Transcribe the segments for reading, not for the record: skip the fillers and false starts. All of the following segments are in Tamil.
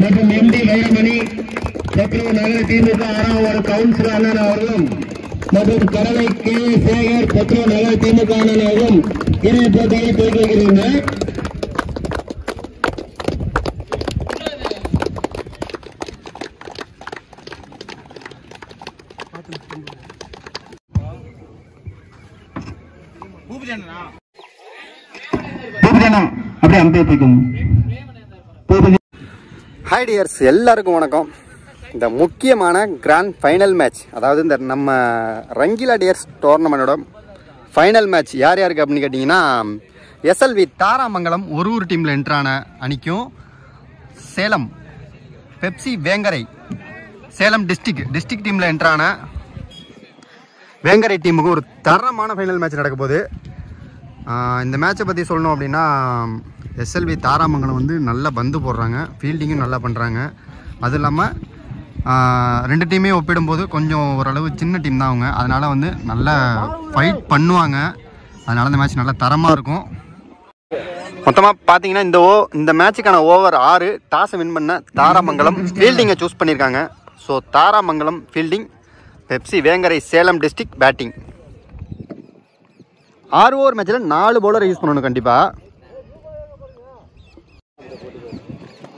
மற்றும் எம்டி வைரமணி மற்றும் நகர திமுக ஒரு கவுன்சிலர் அண்ணன் அவர்களும் மற்றும் கடலை கே சேகர் மற்றும் நகர திமுக அண்ணன் அவர்களும் இணைய போட்டியை துவக்கி வைக்கிறார்கள். அப்படியே அம்பேத்திக்கும். ஹாய் டியர்ஸ், எல்லாருக்கும் வணக்கம். இந்த முக்கியமான கிராண்ட் ஃபைனல் மேட்ச், அதாவது இந்த நம்ம ரங்கிலா டியர்ஸ் டோர்னமெண்டோட ஃபைனல் மேட்ச் யார் யாருக்கு அப்படின்னு கேட்டிங்கன்னா, எஸ்எல்வி தாராமங்கலம் ஒரு டீமில் என்ட்ரான அணிக்கும் சேலம் பெப்சி வேங்கரை சேலம் டிஸ்ட்ரிக்ட் டீமில் என்ட்ரான வேங்கரை டீமுக்கு ஒரு தரமான ஃபைனல் மேட்ச் நடக்க போகுது. இந்த மேட்சை பற்றி சொல்லணும் அப்படின்னா, எஸ்எல்வி தாராமங்கலம் வந்து நல்லா பந்து போடுறாங்க, ஃபீல்டிங்கும் நல்லா பண்ணுறாங்க. அது இல்லாமல் ரெண்டு டீமையும் ஒப்பிடும்போது கொஞ்சம் ஓரளவு சின்ன டீம் தான் அவங்க. அதனால் வந்து நல்லா ஃபைட் பண்ணுவாங்க. அதனால் இந்த மேட்ச் நல்லா தரமாக இருக்கும். மொத்தமாக பார்த்தீங்கன்னா இந்த மேட்சுக்கான ஓவர் 6 டாஸை வின் பண்ண தாராமங்கலம் ஃபீல்டிங்கை சூஸ் பண்ணியிருக்காங்க. So Tharamangalam fielding, Pepsi Vengarai Salem district batting. 6 over மேட்சில் 4 பவுலரை யூஸ் பண்ணணும் கண்டிப்பாக.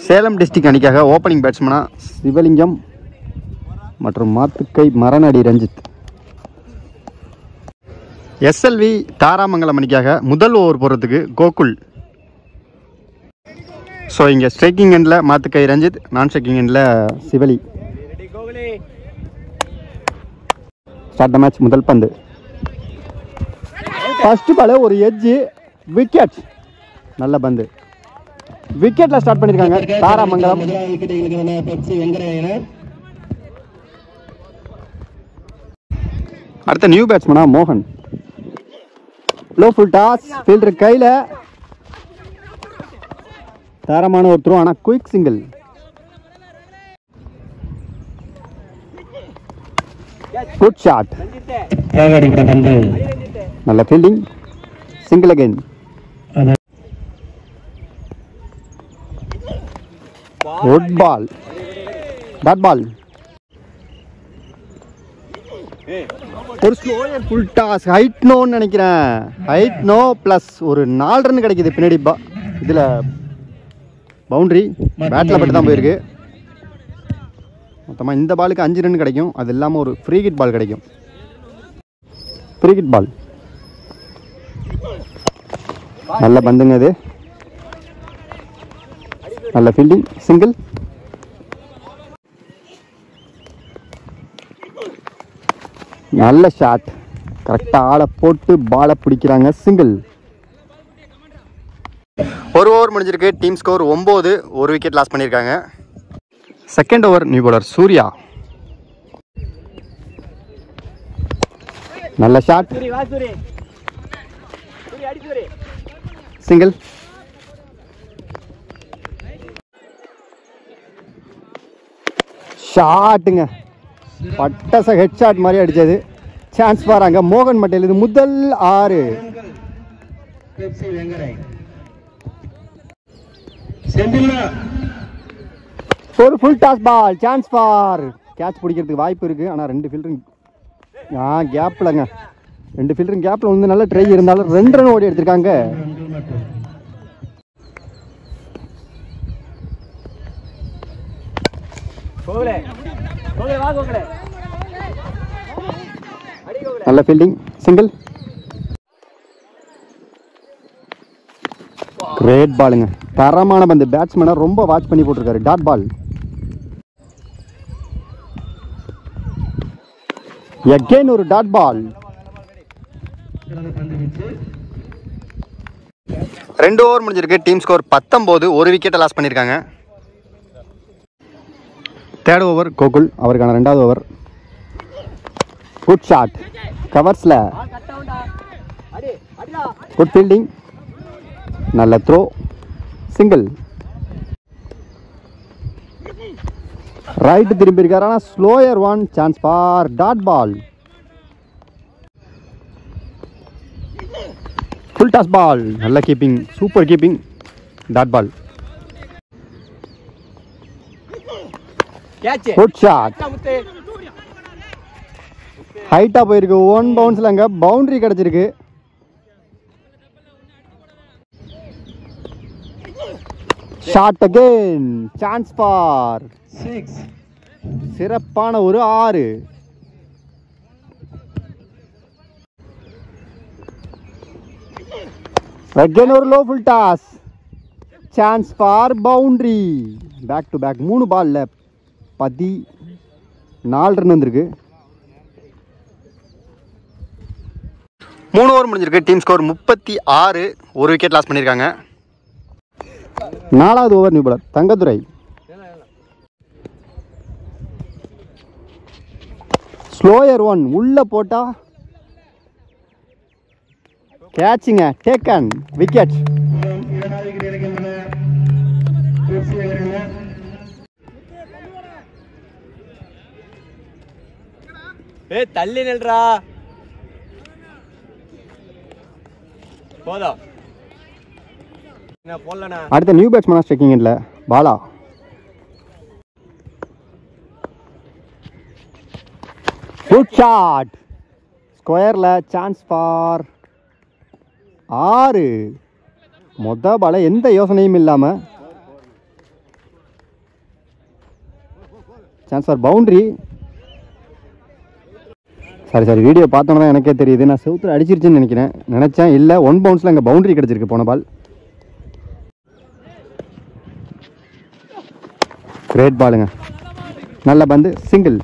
சேலம் டிஸ்ட்ரிக்ட் அணிக்காக ஓப்பனிங் பேட்ஸ்மனாக சிவலிங்கம் மற்றும் மாத்துக்கை மரணடி ரஞ்சித். எஸ்எல்வி தாராமங்கலம் அணிக்காக முதல் ஓவர் போடுறதுக்கு கோகுல். ஸோ இங்கே ஸ்ட்ரைக்கிங் எண்டில் மாத்துக்கை ரஞ்சித், நான் ஸ்ட்ரைக்கிங் எண்டில் சிவலி. Start the match. முதல் பந்து, ஃபர்ஸ்ட் பால் ஒரு எட்ஜ், விக்கெட். நல்ல பந்து, விக்கெட்ல ஸ்டார்ட் பண்ணிருக்காங்க தாராமங்கலம். அடுத்த நியூ பேட்ஸ்மனா மோகன். லோ ஃபுல் டாஸ், ஃபீல்டர் கையில. தரமான ஒரு த்ரோ, ஆனா குயிக் சிங்கிள். குட் ஷாட், நல்ல fielding, single again. Good ball, dot ball. ஒரு ஸ்லோயர் ஃபுல் டாஸ், ஹைட் நோன்னு நினைக்கிறேன். ஹைட் நோ ப்ளஸ் ஒரு 4 ரன் கிடைக்குது பின்னாடி. இதில் பவுண்டரி பேட்டில் பட்டு தான் போயிருக்கு. மொத்தமாக இந்த பாலுக்கு 5 ரன் கிடைக்கும். அது இல்லாமல் ஒரு ஃப்ரீ கிட் பால் கிடைக்கும். ஃப்ரீ கிட் பால், நல்ல பந்துங்க அது. நல்ல ஃபீல்டிங், சிங்கிள். நல்ல ஷாட், கரெக்டாக ஆளை போட்டு பாலை பிடிக்கிறாங்க, சிங்கிள். ஒரு ஓவர் முடிஞ்சிருக்கு. டீம் ஸ்கோர் 9, ஒரு விக்கெட் லாஸ் பண்ணியிருக்காங்க. Second over new bowler Surya. நல்ல ஷாட், சிங்கிள். ஷாட்டுங்க, பட்டச ஹெட் ஷாட் மாதிரி அடிச்சது. சான்ஸ் பாருங்க மோகன் மட்டையில். இது முதல் 6. ஒரு full toss ball, chance for catch பிடிக்கிறதுக்கு வாய்ப்பு இருக்கு. ஆனால் 2 ஃபீல்டரும் கேப்லங்க, 2 ஃபீல்டரும் கேப்ல வந்து நல்ல ட்ரை இருந்தாலும் 2 ரன் ஓடி எடுத்திருக்காங்க. நல்ல ஃபீல்டிங், சிங்கிள். கிரேட் பாலுங்க, தரமான பந்து. பேட்ஸ்மேனை ரொம்ப வாட்ச் பண்ணி போட்டிருக்காரு. டாட் பால், எகைன் ஒரு டாட் பால். 2 ஓவர் முடிஞ்சிருக்கு. டீம் ஸ்கோர் 19, ஒரு விக்கெட்டை லாஸ் பண்ணியிருக்காங்க. தேர்ட் ஓவர் கோகுல், அவருக்கான 2வது ஓவர். குட் ஷாட், கவர்ஸில் குட் ஃபீல்டிங், நல்ல த்ரோ, சிங்கிள். ரைட்டு திரும்பி இருக்காரு, ஆனால் slower one, chance for dot ball. Full toss ball, நல்ல keeping, super keeping, dot ball. Good shot, ஹைட்டாக போயிருக்கு, 1 பவுன்ஸில் அங்கே பவுண்டரி கிடச்சிருக்கு. ஷாட் அகெயின், சான்ஸ் ஃபார் 6, சிறப்பான ஒரு 6. அகெயின் ஒரு low full toss, chance for boundary. Back to back 3 பால்ல 14 ரன் வந்திருக்கு. 3 ஓவர் முடிஞ்சிருக்கு. டீம் ஸ்கோர் 36, 1 விக்கெட் லாஸ் பண்ணியிருக்காங்க. 4வது over new bowler Thangadurai. Slower one, உள்ள போட்டா கேட்சிங்க, டேக்கன், விக்கெட். தள்ளி நில்றா போதும். அடுத்த நியூ பேட்ஸ்மேனா ஸ்ட்ரைக்கிங் இல்ல பாலா. குட் ஷாட், ஸ்கொயர்ல, சான்ஸ் ஃபார் 6. மொத பால எந்த யோசனையும் இல்லாம chance for boundary. Sorry video பார்த்தோன்னா தான் எனக்கே தெரியுது, நான் செவுத்துல அடிச்சிருச்சுன்னு நினைச்சேன். இல்லை, 1 பவுன்ஸில் அங்கே பவுண்டரி கிடச்சிருக்கு போன பால். கிரேட் பாலுங்க, நல்ல பந்து, single.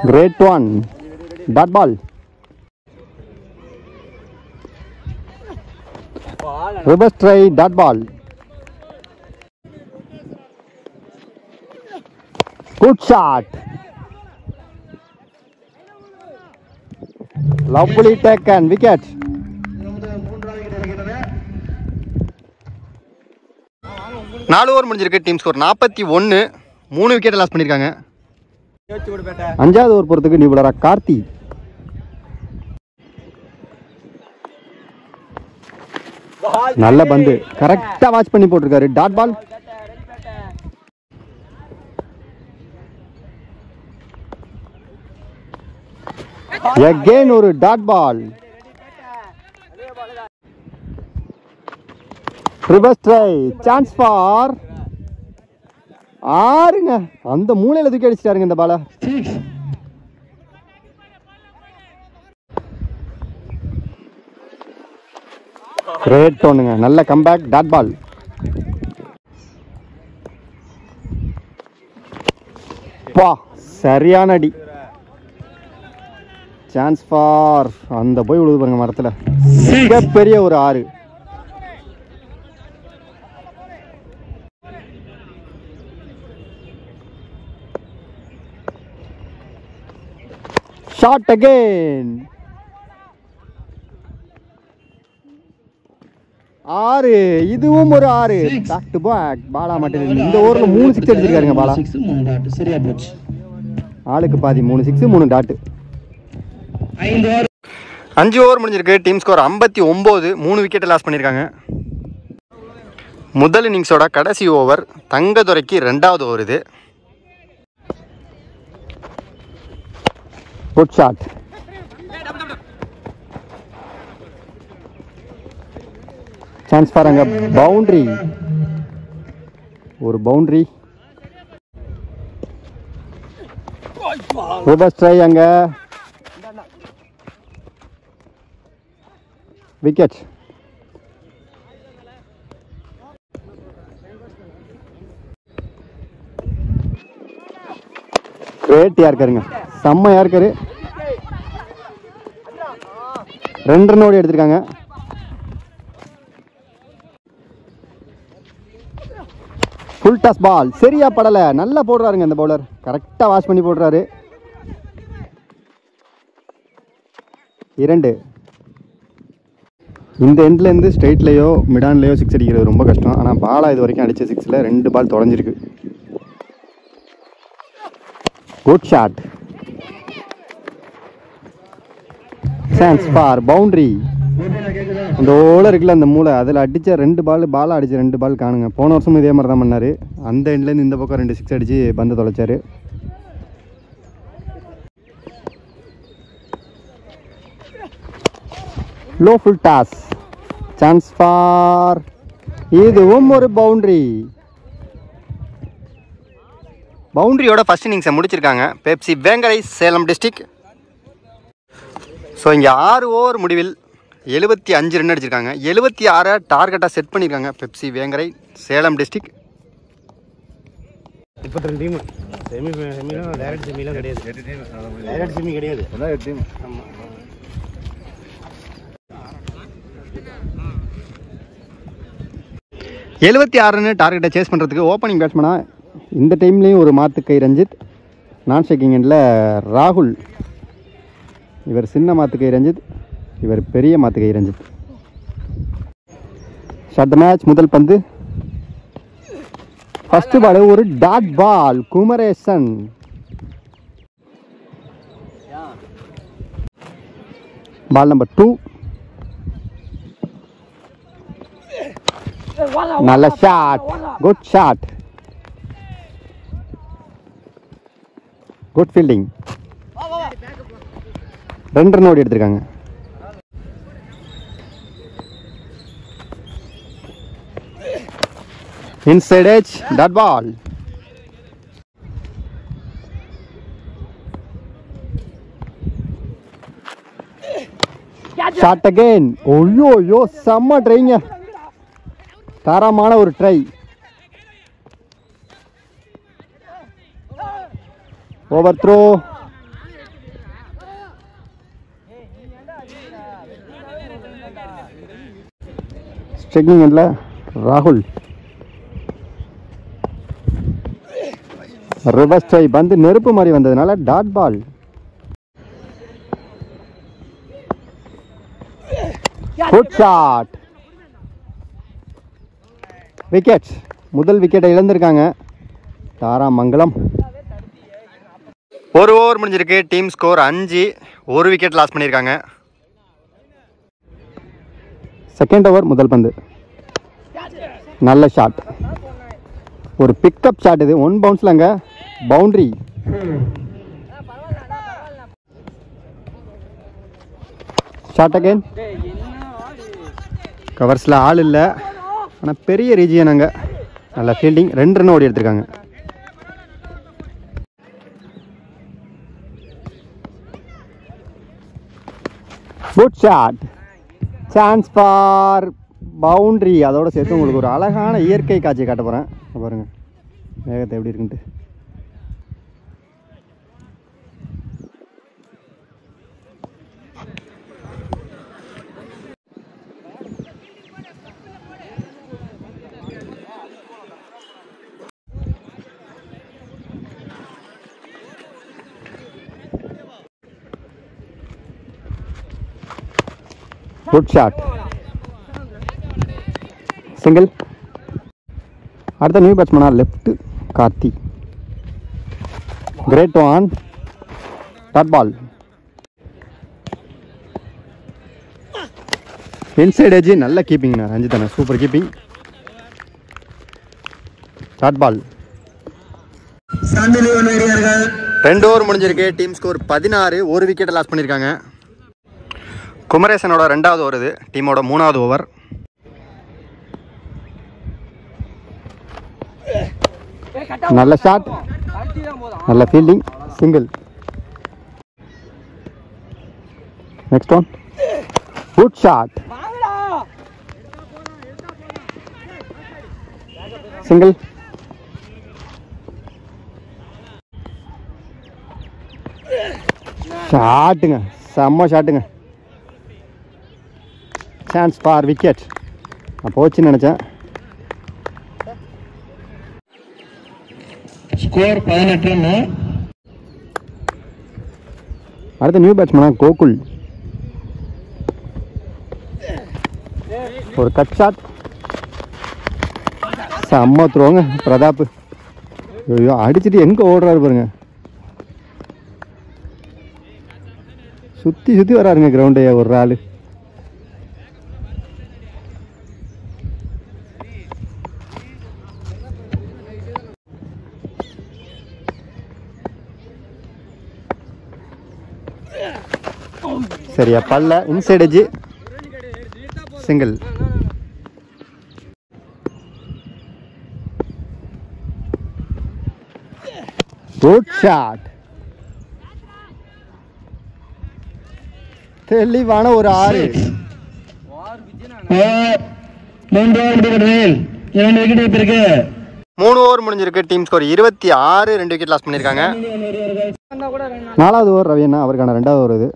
Great one, dot ball. Reverse try, dot ball. Good shot, lovely taken, wicket. 4 over முடிஞ்சிருக்கு. டீம் ஸ்கோர் 41, 3 விக்கெட் லாஸ் பண்ணியிருக்காங்க. 5வது ஓவர் போகிறதுக்கு நியூ பாலரா கார்த்தி. நல்ல பந்து, கரெக்டாக வாட்ச் பண்ணி போட்டிருக்காரு, டாட் பால். Again ஒரு dot ball. Reverse try, chance for 6ங்க. அந்த மூலையில தூக்கி அடிச்சிட்டாருங்க இந்த பால. கிரேட் ஒன்னுங்க, நல்ல கம்பேக், டாட் பால். பா, சரியான அடி, சான்ஸ் ஃபார், அந்த போய் விழுது பாருங்க மரத்தில், மிகப்பெரிய ஒரு 6. Shot again, 6. இதுவும் ஒரு 6. Back to back. பாலா மட்டும் இந்த ஓவர்ல 3 6 அடிச்சிருக்காருங்க பாலா. சரியா போச்சு, ஆளுக்கு பாதி, 3 6 3 டாட். 5 ஓவர் முடிஞ்சிருக்கு. டீம் ஸ்கோர் 59, 3 விக்கெட் லாஸ் பண்ணியிருக்காங்க. முதல் இன்னிங்ஸோட கடைசி ஓவர் தங்கதுரைக்கு 2வது ஓவர் இது. குட் ஷாட், சான்ஸ் ஃபார் அங்க பவுண்டரி, ஒரு பவுண்டரி. ரிவர்ஸ் ட்ரை அங்க, விக்கெட். கிரேட்டியா இருக்காருங்க, செம்மையா இருக்காரு. 2 ரன் ஓடி எடுத்திருக்காங்க. ஃபுல் டாஸ் பால் சரியா படலை. நல்லா போடுறாருங்க இந்த பவுலர், கரெக்டாக வாஷ் பண்ணி போடுறாரு. 2. இந்த எண்ட்லேருந்து ஸ்ட்ரெயிட்லேயோ மிடான்லேயோ 6 அடிக்கிறது ரொம்ப கஷ்டம். ஆனால் பாலாக இது வரைக்கும் அடித்த 6ல் 2 பால் தொலைஞ்சிருக்கு. Good shot. Chance for boundary. அந்த ஓலை இருக்குல்ல அந்த மூளை, அதில் அடித்த 2 பாலாக அடித்த 2 பால் காணுங்க. போன வருஷமும் இதே மாதிரி தான் பண்ணார். அந்த எண்ட்லேருந்து இந்த பக்கம் 2 6 அடித்து பந்து தொலைச்சார். Low full toss. Chance for, இதுவும் ஒரு பவுண்ட்ரி. பவுண்ட்ரியோட ஃபர்ஸ்ட் இன்னிங்ஸை முடிச்சிருக்காங்க Pepsi Vengarai Salem district. So இங்கே 6 ஓவர் முடிவில் 75 ரன் அடிச்சிருக்காங்க. 76 டார்கெட்டாக செட் பண்ணியிருக்காங்க Pepsi Vengarai Salem district. 32 team செமிலாம் டைரக்ட் செமிலாம் கிடையாது. டைரக்ட் செமி கிடையாது. அதான் 8 டீம். ஆமாம். 76 ரன் டார்கெட்டை சேஸ் பண்ணுறதுக்கு ஓப்பனிங் பேட்ஸ்மேனாக இந்த டைம்லேயும் ஒரு மாத்துக்கை ரஞ்சித், நான் ஸ்ட்ரைக்கிங் எண்டில் ராகுல். இவர் சின்ன மாத்துக்கை ரஞ்சித், இவர் பெரிய Mathukkai Ranjith. Shot the match. முதல் பந்து ஃபர்ஸ்ட் பால் ஒரு dot ball. Kumaresan. Ball number 2. நல்ல shot, good shot, good fielding. 2 run ஓடி எடுத்திருக்காங்க. Inside edge, dot ball. Shot again. ஓய்யோ செம்ம ட்ரைங்க, தரமான ஒரு ட்ரை. Over throw. ஸ்ட்ரைக்கிங் எண்ட்ல ராகுல். ரிவர்ஸ் ட்ரை, பந்து நெருப்பு மாதிரி வந்ததுனால dot ball. Good shot. Wicket. முதல் விக்கெட்டை இழந்திருக்காங்க தாராமங்கலம். 1 ஓவர் முடிஞ்சிருக்கு. Team score 5. 1 விக்கெட் லாஸ் பண்ணியிருக்காங்க. செகண்ட் ஓவர் முதல் பந்து. நல்ல ஷாட், ஒரு பிக்கப் ஷாட். இது 1 பவுன்ஸ்லங்க பவுண்ட்ரி. Shot again. கவர்ஸில் ஆள் இல்லை, ஆனால் பெரிய ரீஜியன் அங்கே. நல்ல ஃபீல்டிங். 2 ரன் ஓடி எடுத்திருக்காங்க. Good shot. Chance for boundary. அதோடு சேர்த்து உங்களுக்கு ஒரு அழகான இயற்கை காட்சியை காட்ட போகிறேன். பாருங்க வேகத்தை எப்படி இருக்குன்ட்டு. Good shot. சிங்கிள். அடுத்த நியூ பேட்ஸ்மேனா left Karthi. Great one. Dot ball. Inside edge. நல்ல கீப்பிங்ண்ணா Ranjith, super keeping. Dot ball. 2 over முடிஞ்சிருக்கு. Team score 16. 1 விக்கெட் லாஸ் பண்ணியிருக்காங்க. குமரேசனோட 2வது ஓவர் இது, டீமோட 3வது ஓவர். நல்ல ஷாட், நல்ல fielding. Single. Next one. Good shot. Single. ஷாட்டுங்க, செம்ம ஷாட்டுங்க. Chance for wicket. நான் போச்சுன்னு நினச்சேன். Score 18 run. அடுத்த நியூ பேட்ஸ்மேனா கோகுல். ஒரு கட் ஷாட், செம்ம த்ரோங்க பிரதாப். ஐயோ அடிச்சுட்டு எங்கே ஓடுறாரு பாருங்க. சுற்றி சுற்றி வராருங்க கிரவுண்டே ஒரு ஆள். சரியா பல்ல inside edge single. Good shot, தெளிவான ஒரு 6. 3 ஓவர் முடிஞ்சிருக்கு. Team score 26. 2 விக்கெட் லாஸ் பண்ணியிருக்காங்க. 4வது ஓவர் ரவி அண்ணா, அவருக்கான 2வது ஓவர் இது.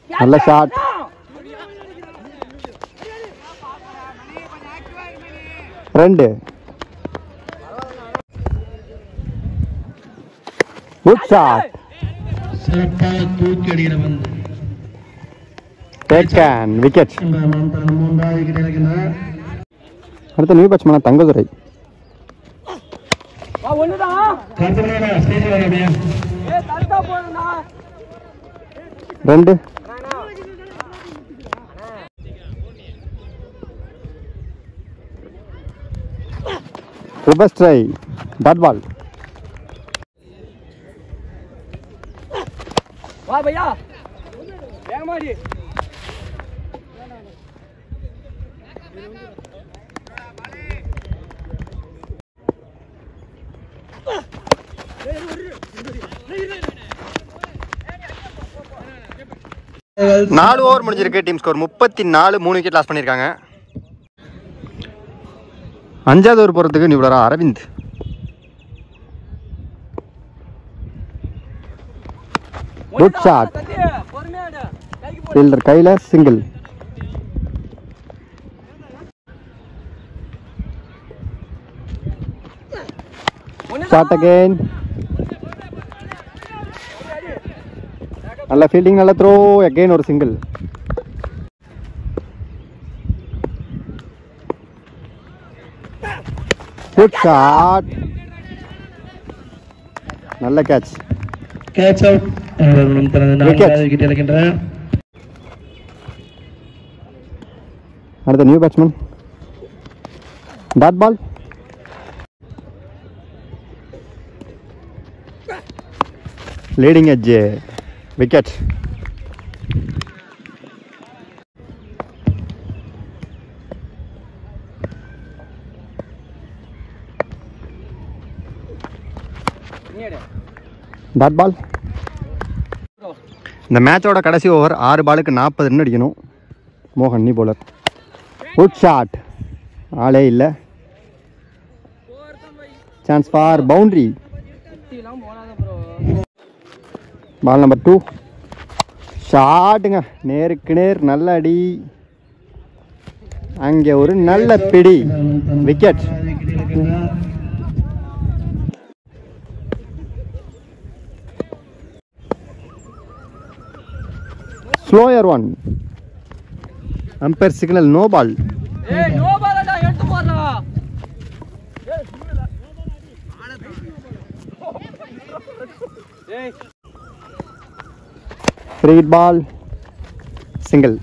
நல்ல ஷாட், ரெண்டு. குட் ஷாட், சிறப்பாக தூக்கி அடிக்கிற பந்து. Taken wicket. 3வது விக்கெட் எடுக்கிறார். அடுத்த நியூ பேட்ஸ்மேனா தங்கதுரை. ரெண்டு. Reverse try, dot ball. வா பையா வேகமாடி. நாலு ஓவர் முடிஞ்சிருக்கு. Team score 34. 3 விக்கெட் லாஸ் பண்ணியிருக்காங்க. 5வது ஓவர் போகிறதுக்கு நியூலரா அரவிந்த். குட் ஷாட், ஃபீல்டர் கையில் சிங்கிள். ஷாட் அகைன், நல்ல ஃபீல்டிங், நல்ல த்ரோ, அகைன் ஒரு சிங்கிள். குட் ஷாட், நல்ல கேட்ச். Catch out. தனது 4வது விக்கெட் எடுக்கின்றார். அடுத்த new batsman dot ball. Leading edge wicket. Dot ball. இந்த மேட்சோட கடைசி ஓவர் 6 பாலுக்கு 40 ரன் அடிக்கணும். மோகன் நீ போலர். குட் ஷாட், ஆளே இல்லை. Chance for boundary. Ball number 2. ஷாட்டுங்க, நேருக்கு நேர், நல்ல அடி. அங்கே ஒரு நல்ல பிடி, wicket. Slower one, umpire signal no ball. Free ball, single.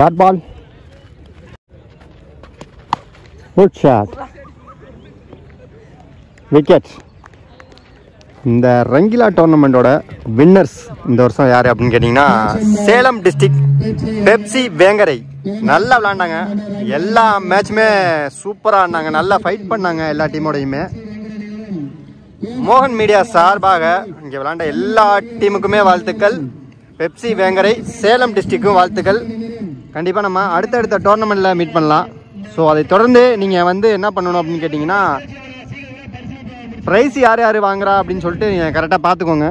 Dot ball. Good shot, wicket. இந்த ரங்கிலா டோர்னமெண்ட்டோட வின்னர்ஸ் இந்த வருஷம் யார் அப்படின்னு கேட்டிங்கன்னா சேலம் டிஸ்ட்ரிக்ட் பெப்சி வேங்கரை. நல்லா விளாண்டாங்க, எல்லா மேட்சுமே சூப்பராக ஆடினாங்க, நல்லா ஃபைட் பண்ணாங்க எல்லா டீமோடையுமே. மோகன் மீடியா சார்பாக இங்கே விளாண்ட எல்லா டீமுக்குமே வாழ்த்துக்கள். பெப்சி வேங்கரை சேலம் டிஸ்ட்ரிக்டும் வாழ்த்துக்கள். கண்டிப்பாக நம்ம அடுத்தடுத்த டோர்னமெண்ட்டில் மீட் பண்ணலாம். ஸோ அதை தொடர்ந்து நீங்கள் வந்து என்ன பண்ணணும் அப்படின்னு கேட்டிங்கன்னா ப்ரைஸ் யார் யார் வாங்குறா அப்படின்னு சொல்லிட்டு நீங்கள் கரெக்டாக பார்த்துக்கோங்க.